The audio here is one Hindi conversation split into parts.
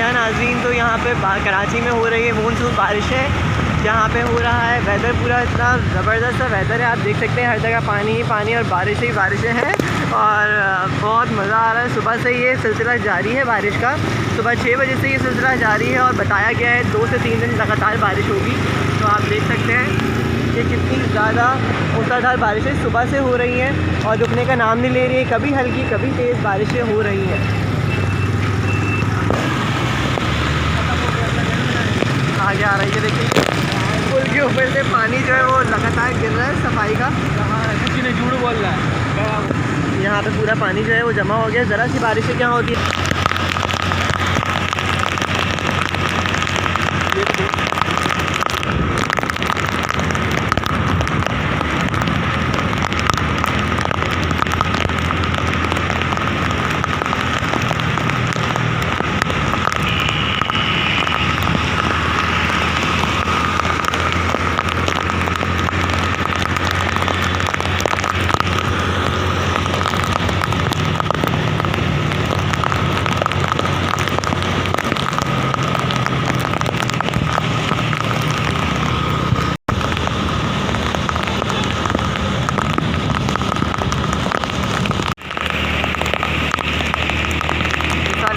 हैं नाज़रीन, तो यहाँ पे कराची में हो रही है मानसून बारिशें। यहाँ पे हो रहा है वेदर पूरा इतना ज़बरदस्त सा वेदर है, आप देख सकते हैं हर जगह पानी ही पानी और बारिश ही बारिशें हैं और बहुत मज़ा आ रहा है। सुबह से ये सिलसिला जारी है बारिश का, सुबह 6 बजे से ये सिलसिला जारी है और बताया गया है 2 से 3 दिन लगातार बारिश होगी। तो आप देख सकते हैं कि कितनी ज़्यादा मूसलाधार बारिशें सुबह से हो रही हैं और रुकने का नाम नहीं ले रही है। कभी हल्की कभी तेज़ बारिशें हो रही हैं। आगे आ रही है, देखिए पुल के ऊपर से पानी जो है वो लगातार गिर रहा है सफाई का। किसी ने झूठ बोल रहा है, यहाँ पे पूरा पानी जो है वो जमा हो गया। ज़रा सी बारिश क्या होती है,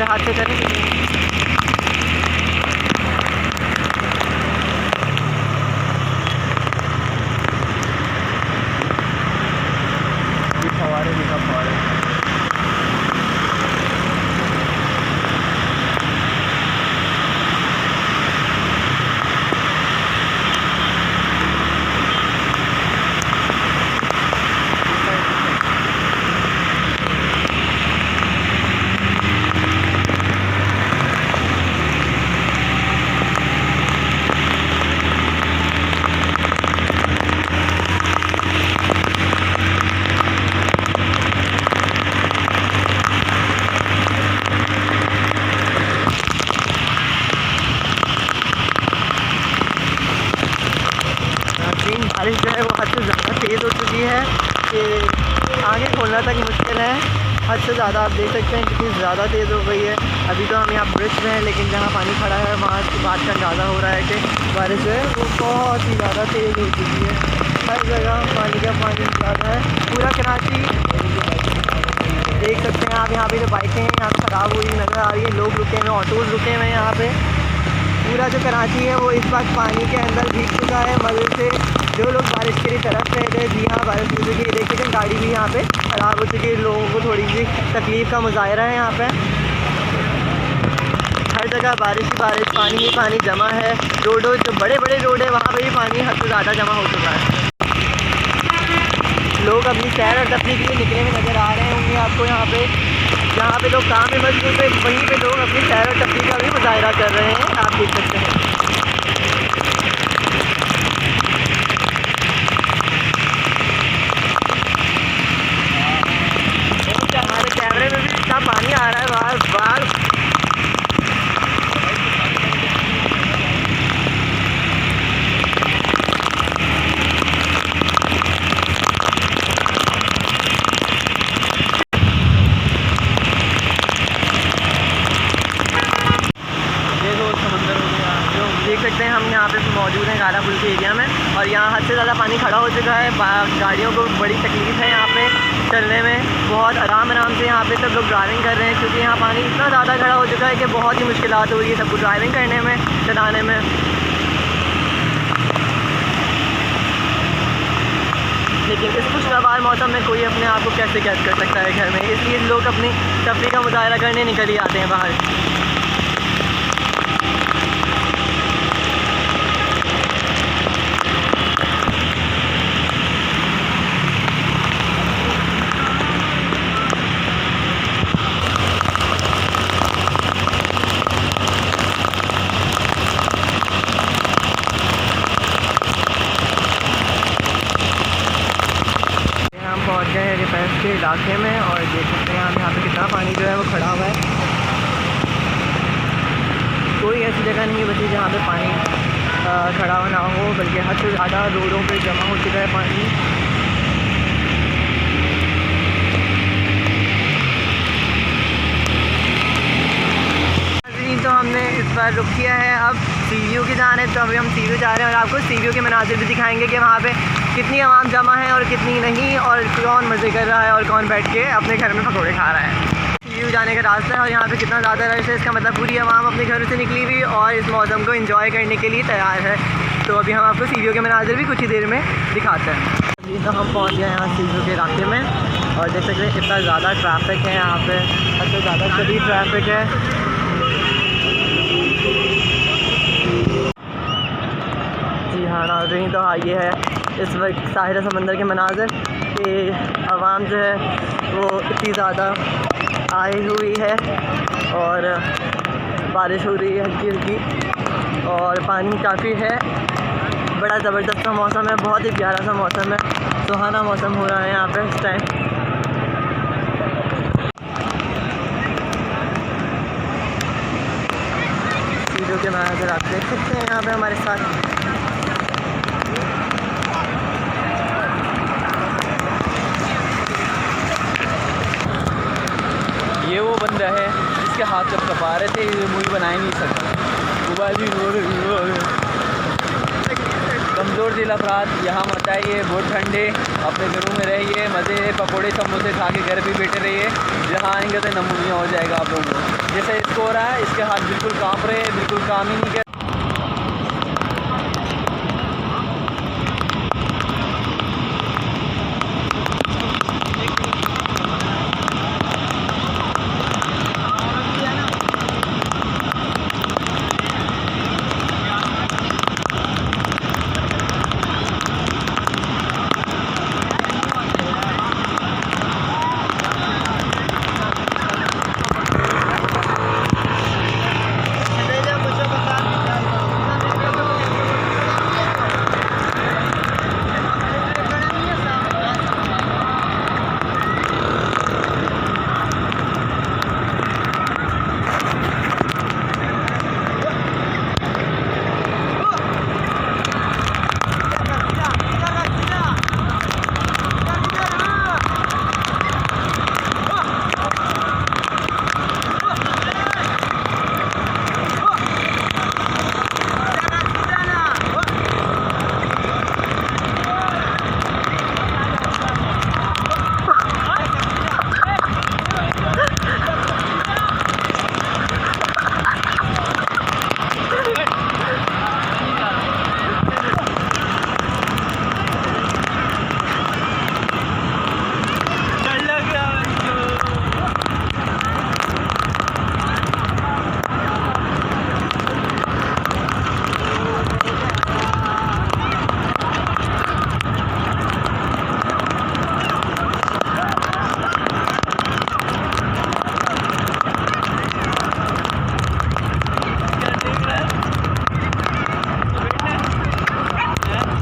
हाथ से करें। ये फवारे देखा फवारे बारिश जो है वो हद से ज़्यादा तेज़ हो चुकी है कि आगे खोलना तक मुश्किल है। हद से ज़्यादा आप देख सकते हैं कितनी ज़्यादा तेज़ हो गई है। अभी तो हम यहाँ ब्रिज में हैं, लेकिन जहाँ पानी खड़ा है वहाँ की बात का अंदाज़ा हो रहा है कि बारिश जो है वो बहुत ही ज़्यादा तेज़ हो चुकी है। हर जगह पानी का पानी ज़्यादा है। पूरा कराची देख सकते हैं आप, यहाँ पे जो बाइकें हैं यहाँ ख़राब हुई नज़र आ रही है। लोग रुके हुए, ऑटोज़ रुके हुए हैं यहाँ पे। पूरा जो कराची है वो इस वक्त पानी के अंदर भीग चुका है मज़े से। जो लोग बारिश के लिए तरस रहे थे, जी हाँ बारिश हो चुकी है। देखिए गाड़ी भी यहाँ पे ख़राब हो चुकी है, लोगों को थोड़ी सी तकलीफ़ का मुज़ाहिरा है यहाँ पे। हर जगह बारिश ही बारिश, पानी ही पानी जमा है। रोडों जो बड़े बड़े रोड है वहाँ पे भी पानी हद से ज़्यादा जमा हो चुका है। लोग अपनी सैर और तफरीह के लिए निकले हुए नज़र आ रहे होंगे आपको यहाँ पे। जहाँ पे लोग काम में मशगूल है वहीं पे लोग अपनी सैर और तफरीह का भी मुज़ाहिरा कर रहे हैं, आप देख सकते हैं। हमारे कैमरे में भी इतना पानी आ रहा है बार बार। देख सकते हैं हम यहाँ पे मौजूद हैं काला पुल के एरिया में और यहाँ हद से ज़्यादा पानी खड़ा हो चुका है। गाड़ियों को बड़ी तकलीफ़ है यहाँ पे चलने में। बहुत आराम से यहाँ पे सब लोग ड्राइविंग कर रहे हैं क्योंकि यहाँ पानी इतना ज़्यादा खड़ा हो चुका है कि बहुत ही मुश्किलात हो रही है सबको ड्राइविंग करने में, चलाने में। लेकिन इस खुशगवार मौसम में कोई अपने आप को कैसे कैद कर सकता है घर में, इसलिए लोग अपनी तफरीह का मुज़ाहिरा करने निकल ही आते हैं बाहर। पहुंच गए हैं डिफेंस के इलाके में और देख सकते हैं आप यहाँ पे कितना पानी जो है वो खड़ा हुआ है। कोई ऐसी जगह नहीं बची जहाँ पे पानी खड़ा हुआ ना हो, बल्कि हद से ज़्यादा रोडों पे जमा हो चुका है पानी। तो हमने पर रुक किया है अब सी व्यू की जान है, तो अभी हम सी व्यू जा रहे हैं और आपको सी व्यू के मनाजिर भी दिखाएंगे कि वहाँ पे कितनी आवाम जमा है और कितनी नहीं, और कौन मज़े कर रहा है और कौन बैठ के अपने घर में पकौड़े खा रहा है। सी व्यू जाने का रास्ता है और यहाँ पे कितना ज़्यादा रश है, इसका मतलब पूरी आवाम अपने घरों से निकली हुई और इस मौसम को एंजॉय करने के लिए तैयार है। तो अभी हम आपको सी व्यू के मनाजिर भी कुछ ही देर में दिखाते हैं। अभी तो हम पहुँच गए यहाँ सी व्यू के इलाके में और देख सकते हैं कितना ज़्यादा ट्रैफिक है यहाँ पे, सबसे ज़्यादा शदीद ट्रैफिक है। जी हाँ नाज़रीन, तो ये है इस वक्त साहिर समंदर के मनाज़र कि आवाम जो है वो इतनी ज़्यादा आई हुई है और बारिश हो रही है हल्की हल्की और पानी काफ़ी है। बड़ा ज़बरदस्त सा मौसम है, बहुत ही प्यारा सा मौसम है, सुहाना मौसम हो रहा है यहाँ पे इस टाइम। वीडियो के मनाज़र आप देख सकते हैं यहाँ पे हमारे साथ। ये वो बंदा है जिसके हाथ जब कपा रहे थे, ये मूवी बना ही नहीं सकता। मोबाइल भी कमज़ोर दिल अफराद यहाँ मत आइए, बहुत ठंडे, अपने घरों में रहिए, मज़े पकोड़े समोसे खा के घर भी बैठे रहिए। जहाँ आएंगे तो नमूनिया हो जाएगा आप लोगों को। जैसे इसको हो रहा है, इसके हाथ बिल्कुल काँप रहे हैं, बिल्कुल काम ही नहीं कर।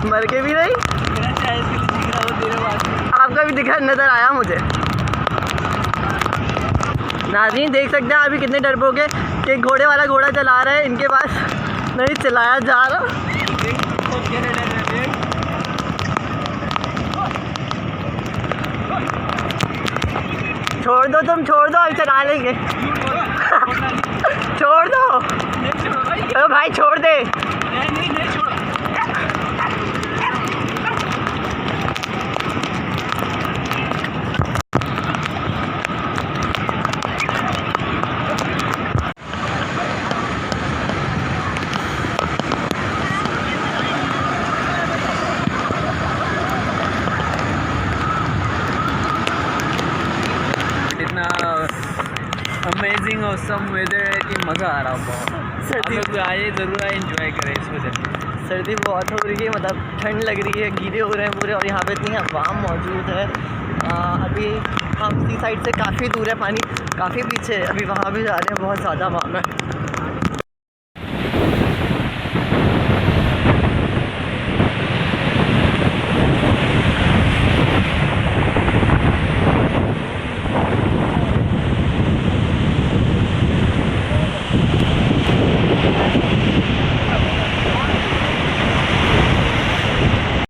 मर के भी नहीं, आपका भी दिखा नज़र आया मुझे। नाज़रीन देख सकते हैं अभी कितने डरपोक है कि घोड़े वाला घोड़ा चला रहा है, इनके पास नहीं चलाया जा रहा। छोड़ दो, तुम छोड़ दो, हम चला लेंगे। छोड़ दो, ओ भाई छोड़ दे। अमेजिंग औसम वेदर है कि मज़ा आ रहा है बहुत। सर्दी में आए ज़रूर आए, एंजॉय करें इस वजह से। सर्दी बहुत हो रही है, मतलब ठंड लग रही है, गीले हो रहे हैं पूरे और यहाँ पे इतनी अवाम मौजूद है। अभी हम सी साइड से काफ़ी दूर है, पानी काफ़ी पीछे है, अभी वहाँ भी जा रहे हैं, बहुत ज़्यादा अवाम है।